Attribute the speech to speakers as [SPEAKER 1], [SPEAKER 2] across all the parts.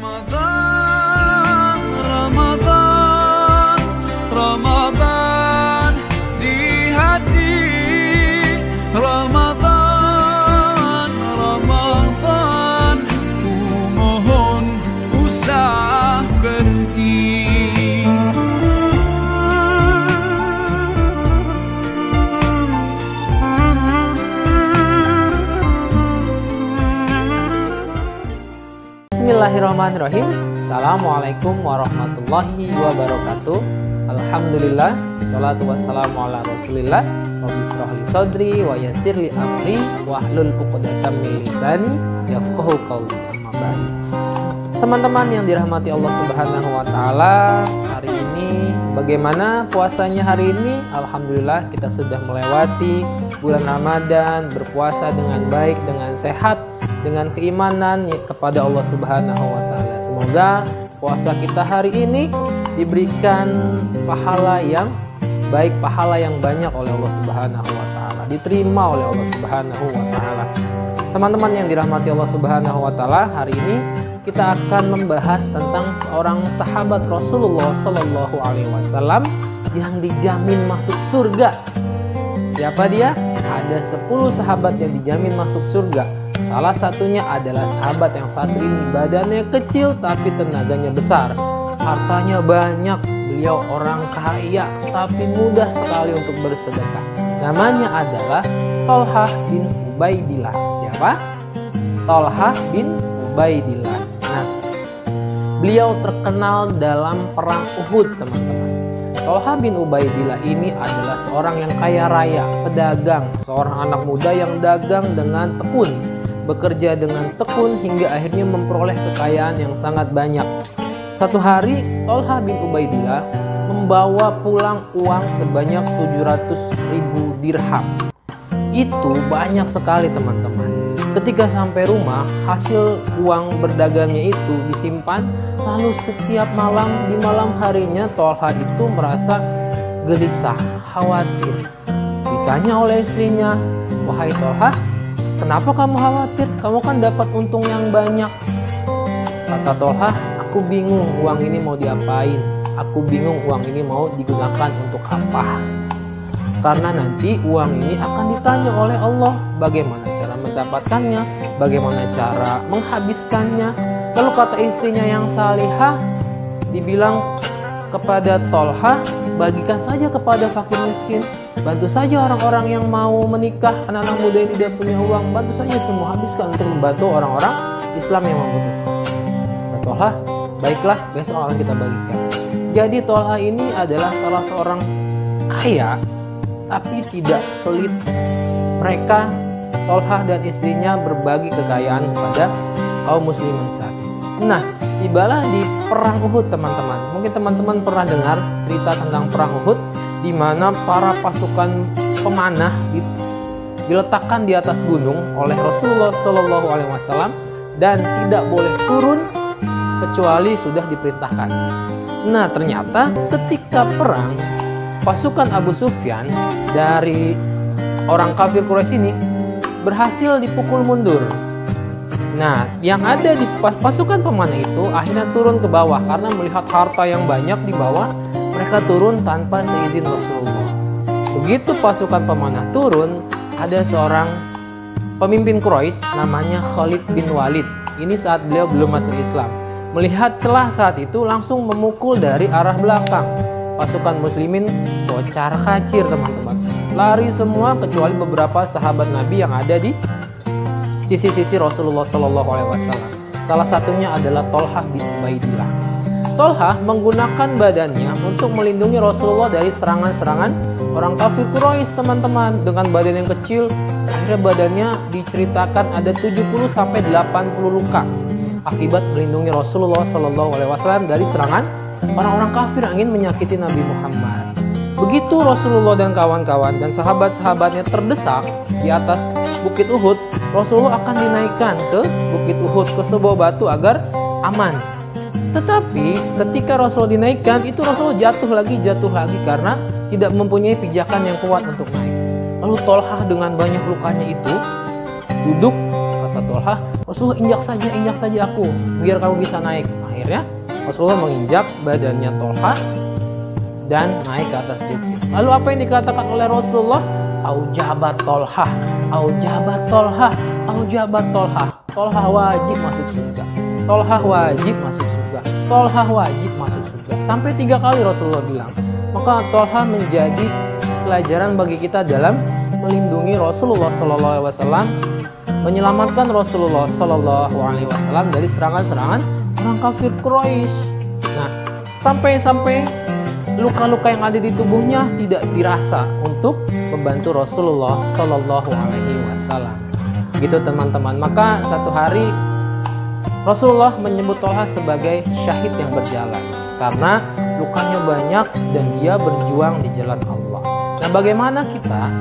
[SPEAKER 1] Ramadan, Ramadan, Ramadan di hati. Ramadan, Ramadan, ku mohon usah pergi.
[SPEAKER 2] Bismillahirrahmanirrahim. Assalamualaikum warahmatullahi wabarakatuh. Alhamdulillah, salatu wassalamu ala rasulillah. Rabbi shrah li sadri wa yassir li amri wahlul 'uqdatam min lisani yafqahu qawli. Amma ba'd. Teman-teman yang dirahmati Allah Subhanahu wa taala, hari ini bagaimana puasanya hari ini? Alhamdulillah kita sudah melewati bulan Ramadan, berpuasa dengan baik, dengan sehat, dengan keimanan kepada Allah Subhanahu wa taala. Semoga puasa kita hari ini diberikan pahala yang baik, pahala yang banyak oleh Allah Subhanahu wa taala, diterima oleh Allah Subhanahu wa taala. Teman-teman yang dirahmati Allah Subhanahu wa taala, hari ini kita akan membahas tentang seorang sahabat Rasulullah Shallallahu alaihi wasallam yang dijamin masuk surga. Siapa dia? Ada 10 sahabat yang dijamin masuk surga. Salah satunya adalah sahabat yang saat ini badannya kecil tapi tenaganya besar. Hartanya banyak, beliau orang kaya tapi mudah sekali untuk bersedekah. Namanya adalah Thalhah bin Ubaidillah. Siapa? Thalhah bin Ubaidillah. Nah, beliau terkenal dalam perang Uhud, teman-teman. Thalhah bin Ubaidillah ini adalah seorang yang kaya raya, pedagang, seorang anak muda yang dagang dengan tekun, bekerja dengan tekun hingga akhirnya memperoleh kekayaan yang sangat banyak. Satu hari Thalhah bin Ubaidillah membawa pulang uang sebanyak 700.000 dirham. Itu banyak sekali, teman-teman. Ketika sampai rumah, hasil uang berdagangnya itu disimpan. Lalu setiap malam, di malam harinya Thalhah itu merasa gelisah, khawatir. Ditanya oleh istrinya, "Wahai Thalhah, kenapa kamu khawatir? Kamu kan dapat untung yang banyak." Kata Thalhah, "Aku bingung uang ini mau diapain. Aku bingung uang ini mau digunakan untuk apa. Karena nanti uang ini akan ditanya oleh Allah bagaimana cara mendapatkannya, bagaimana cara menghabiskannya." Lalu kata istrinya yang salihah, dibilang kepada Thalhah, "Bagikan saja kepada fakir miskin. Bantu saja orang-orang yang mau menikah, anak-anak muda yang tidak punya uang. Bantu saja semua, habiskan untuk membantu orang-orang Islam yang membutuhkan." Kata Thalhah, "Baiklah, besok akan kita bagikan." Jadi Thalhah ini adalah salah seorang kaya, tapi tidak pelit. Mereka, Thalhah dan istrinya, berbagi kekayaan kepada kaum muslimin saat itu. Nah, tibalah di perang Uhud, teman-teman. Mungkin teman-teman pernah dengar cerita tentang perang Uhud, di mana para pasukan pemanah diletakkan di atas gunung oleh Rasulullah Shallallahu alaihi wasallam dan tidak boleh turun kecuali sudah diperintahkan. Nah, ternyata ketika perang, pasukan Abu Sufyan dari orang kafir Quraisy ini berhasil dipukul mundur. Nah, yang ada di pasukan pemanah itu akhirnya turun ke bawah karena melihat harta yang banyak di bawah. Mereka turun tanpa seizin Rasulullah. Begitu pasukan pemanah turun, ada seorang pemimpin Quraisy namanya Khalid bin Walid. Ini saat beliau belum masuk Islam. Melihat celah saat itu langsung memukul dari arah belakang. Pasukan muslimin kocar kacir, teman-teman. Lari semua kecuali beberapa sahabat Nabi yang ada di sisi-sisi Rasulullah Shallallahu alaihi wasallam. Salah satunya adalah Thalhah bin Ubaidillah. Thalhah menggunakan badannya untuk melindungi Rasulullah dari serangan-serangan orang kafir Quraisy, teman-teman. Dengan badan yang kecil, akhirnya badannya diceritakan ada 70-80 luka akibat melindungi Rasulullah Shallallahu alaihi wasallam dari serangan orang-orang kafir yang ingin menyakiti Nabi Muhammad. Begitu Rasulullah dan kawan-kawan dan sahabat-sahabatnya terdesak di atas Bukit Uhud, Rasulullah akan dinaikkan ke Bukit Uhud, ke sebuah batu agar aman. Tetapi ketika Rasul dinaikkan, itu Rasul jatuh lagi karena tidak mempunyai pijakan yang kuat untuk naik. Lalu Thalhah dengan banyak lukanya itu duduk, kata Thalhah, Rasulullah, injak saja aku biar kamu bisa naik. Akhirnya Rasulullah menginjak badannya Tolha dan naik ke atas bukit. Lalu apa yang dikatakan oleh Rasulullah? Aujabat Tolha, aujabat Tolha, aujabat Tolha. Tolha wajib masuk surga. Tolha wajib masuk surga. Tolha wajib masuk surga. Sampai 3 kali Rasulullah bilang. Maka Tolha menjadi pelajaran bagi kita dalam melindungi Rasulullah SAW, menyelamatkan Rasulullah SAW dari serangan-serangan orang kafir Quraisy. Nah, sampai-sampai luka-luka yang ada di tubuhnya tidak dirasa untuk membantu Rasulullah SAW. Gitu teman-teman. Maka satu hari Rasulullah menyebut Tolha sebagai syahid yang berjalan karena lukanya banyak dan dia berjuang di jalan Allah. Nah, bagaimana kita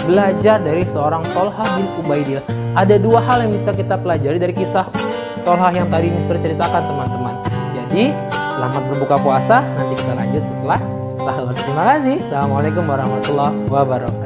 [SPEAKER 2] belajar dari seorang Tolha bin Ubaidillah? Ada 2 hal yang bisa kita pelajari dari kisah Tolha yang tadi Mister ceritakan, teman-teman. Jadi, selamat berbuka puasa. Nanti kita lanjut setelah sahur. Terima kasih. Assalamualaikum warahmatullahi wabarakatuh.